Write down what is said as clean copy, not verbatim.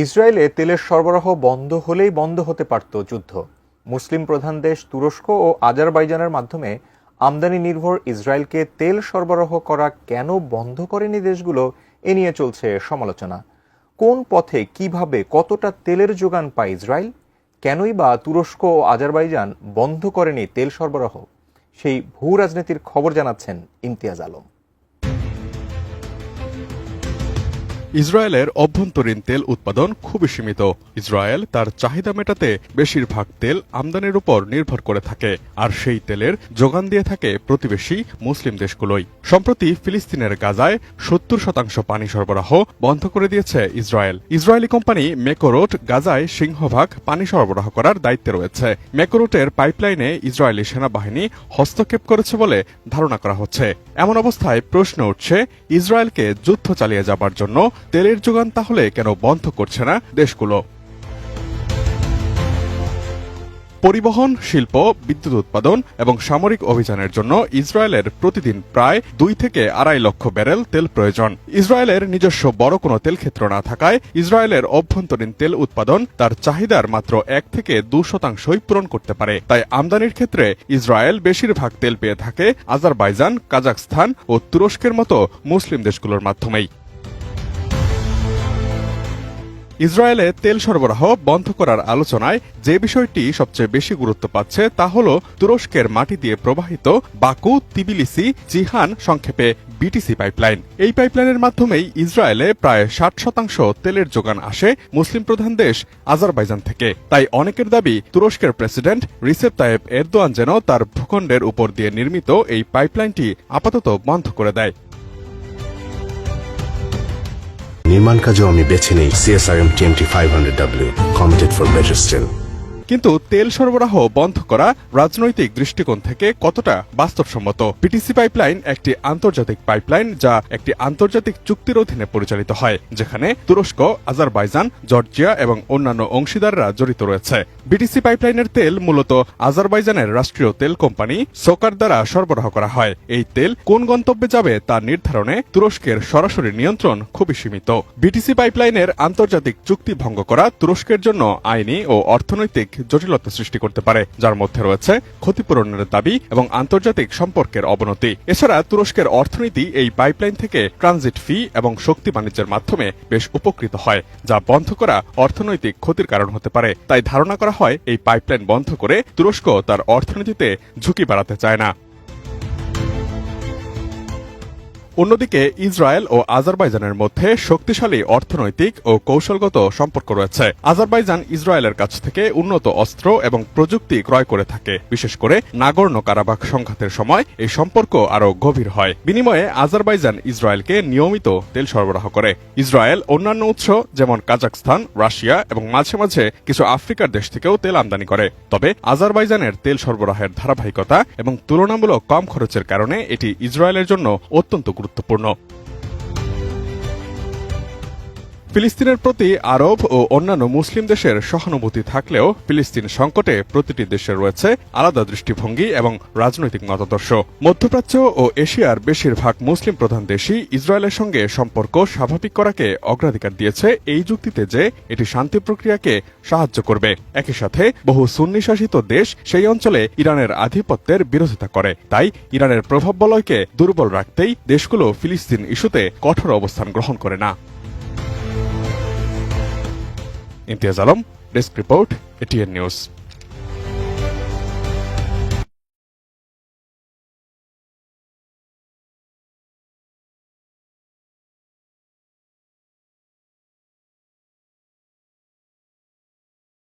ইসরায়েলে তেলের সরবরাহ বন্ধ হলেই বন্ধ হতে পারত যুদ্ধ। মুসলিম প্রধান দেশ তুরস্ক ও আজারবাইজানের মাধ্যমে আমদানি নির্ভর ইসরায়েলকে তেল সরবরাহ করা কেন বন্ধ করেনি দেশগুলো, এ নিয়ে চলছে সমালোচনা। কোন পথে, কিভাবে, কতটা তেলের যোগান পায় ইসরায়েল? কেনই বা তুরস্ক ও আজারবাইজান বন্ধ করেনি তেল সরবরাহ? সেই ভূ রাজনীতির খবর জানাচ্ছেন ইমতিয়াজ আলম। ইসরায়েলের অভ্যন্তরীণ তেল উৎপাদন খুবই সীমিত। ইসরায়েল তার চাহিদা মেটাতে বেশিরভাগ তেল আমদানির উপর নির্ভর করে থাকে, আর সেই তেলের যোগান দিয়ে থাকে প্রতিবেশী মুসলিম দেশগুলোই। সম্প্রতি ফিলিস্তিনের গাজায় 70% পানি সরবরাহ বন্ধ করে দিয়েছে ইসরায়েল। ইসরায়েলি কোম্পানি মেকোরোট গাজায় সিংহভাগ পানি সরবরাহ করার দায়িত্বে রয়েছে। মেকোরোটের পাইপলাইনে ইসরায়েলি সেনাবাহিনী হস্তক্ষেপ করেছে বলে ধারণা করা হচ্ছে। এমন অবস্থায় প্রশ্ন উঠছে, ইসরায়েলকে যুদ্ধ চালিয়ে যাবার জন্য তেলের যোগান তাহলে কেন বন্ধ করছে না দেশগুলো? পরিবহন, শিল্প, বিদ্যুৎ উৎপাদন এবং সামরিক অভিযানের জন্য ইসরায়েলের প্রতিদিন প্রায় 2 থেকে 2.5 লক্ষ ব্যারেল তেল প্রয়োজন। ইসরায়েলের নিজস্ব বড় কোনো তেল ক্ষেত্র না থাকায় ইসরায়েলের অভ্যন্তরীণ তেল উৎপাদন তার চাহিদার মাত্র 1 থেকে 2% পূরণ করতে পারে। তাই আমদানির ক্ষেত্রে ইসরায়েল বেশিরভাগ তেল পেয়ে থাকে আজারবাইজান, কাজাখস্তান ও তুরস্কের মতো মুসলিম দেশগুলোর মাধ্যমেই। ইসরায়েলে তেল সরবরাহ বন্ধ করার আলোচনায় যে বিষয়টি সবচেয়ে বেশি গুরুত্ব পাচ্ছে তা হল তুরস্কের মাটি দিয়ে প্রবাহিত বাকু তিবিলিসি জিহান, সংক্ষেপে বিটিসি পাইপলাইন। এই পাইপলাইনের মাধ্যমেই ইসরায়েলে প্রায় 60% তেলের যোগান আসে মুসলিম প্রধান দেশ আজারবাইজান থেকে। তাই অনেকের দাবি, তুরস্কের প্রেসিডেন্ট রিসেপ তাইয়েপ এরদোয়ান যেন তার ভূখণ্ডের উপর দিয়ে নির্মিত এই পাইপলাইনটি আপাতত বন্ধ করে দেয়। নির্মাণ কাজেও আমি বেছে নেই CSRM TMT 500W, committed for better still। কিন্তু তেল সরবরাহ বন্ধ করা রাজনৈতিক দৃষ্টিকোণ থেকে কতটা বাস্তবসম্মত? বিটিসি পাইপলাইন একটি আন্তর্জাতিক পাইপলাইন, যা একটি আন্তর্জাতিক চুক্তির অধীনে পরিচালিত হয়, যেখানে তুরস্ক, আজারবাইজান, জর্জিয়া এবং অন্যান্য অংশীদাররা জড়িত রয়েছে। বিটিসি পাইপলাইনের তেল মূলত আজারবাইজানের রাষ্ট্রীয় তেল কোম্পানি সোকার দ্বারা সরবরাহ করা হয়। এই তেল কোন গন্তব্যে যাবে তা নির্ধারণে তুরস্কের সরাসরি নিয়ন্ত্রণ খুবই সীমিত। বিটিসি পাইপলাইনের আন্তর্জাতিক চুক্তি ভঙ্গ করা তুরস্কের জন্য আইনি ও অর্থনৈতিক জটিলতা সৃষ্টি করতে পারে, যার মধ্যে রয়েছে ক্ষতিপূরণের দাবি এবং আন্তর্জাতিক সম্পর্কের অবনতি। এছাড়া তুরস্কের অর্থনীতি এই পাইপলাইন থেকে ট্রানজিট ফি এবং শক্তি বাণিজ্যের মাধ্যমে বেশ উপকৃত হয়, যা বন্ধ করা অর্থনৈতিক ক্ষতির কারণ হতে পারে। তাই ধারণা করা হয়, এই পাইপলাইন বন্ধ করে তুরস্ক তার অর্থনীতিতে ঝুঁকি বাড়াতে চায় না। অন্যদিকে ইসরায়েল ও আজারবাইজানের মধ্যে শক্তিশালী অর্থনৈতিক ও কৌশলগত সম্পর্ক রয়েছে। আজারবাইজান ইসরায়েলের কাছ থেকে উন্নত অস্ত্র এবং প্রযুক্তি ক্রয় করে থাকে। বিশেষ করে নাগর্নো কারাবাখ সংঘাতের সময় এই সম্পর্ক আরও গভীর হয়। বিনিময়ে আজারবাইজান ইসরায়েলকে নিয়মিত তেল সরবরাহ করে। ইসরায়েল অন্যান্য উৎস যেমন কাজাখস্তান, রাশিয়া এবং মাঝে মাঝে কিছু আফ্রিকার দেশ থেকেও তেল আমদানি করে। তবে আজারবাইজানের তেল সরবরাহের ধারাবাহিকতা এবং তুলনামূলক কম খরচের কারণে এটি ইসরায়েলের জন্য অত্যন্ত গুরুত্বপূর্ণ। ফিলিস্তিনের প্রতি আরব ও অন্যান্য মুসলিম দেশের সহানুভূতি থাকলেও ফিলিস্তিন সংকটে প্রতিটি দেশের রয়েছে আলাদা দৃষ্টিভঙ্গি এবং রাজনৈতিক মতাদর্শ। মধ্যপ্রাচ্য ও এশিয়ার বেশিরভাগ মুসলিম প্রধান দেশই ইসরায়েলের সঙ্গে সম্পর্ক স্বাভাবিক করাকে অগ্রাধিকার দিয়েছে, এই যুক্তিতে যে এটি শান্তি প্রক্রিয়াকে সাহায্য করবে। একই সাথে বহু সুন্নি শাসিত দেশ সেই অঞ্চলে ইরানের আধিপত্যের বিরোধিতা করে। তাই ইরানের প্রভাব বলয়কে দুর্বল রাখতেই দেশগুলো ফিলিস্তিন ইস্যুতে কঠোর অবস্থান গ্রহণ করে না। Imtiaz Alam, desk report, ATN news.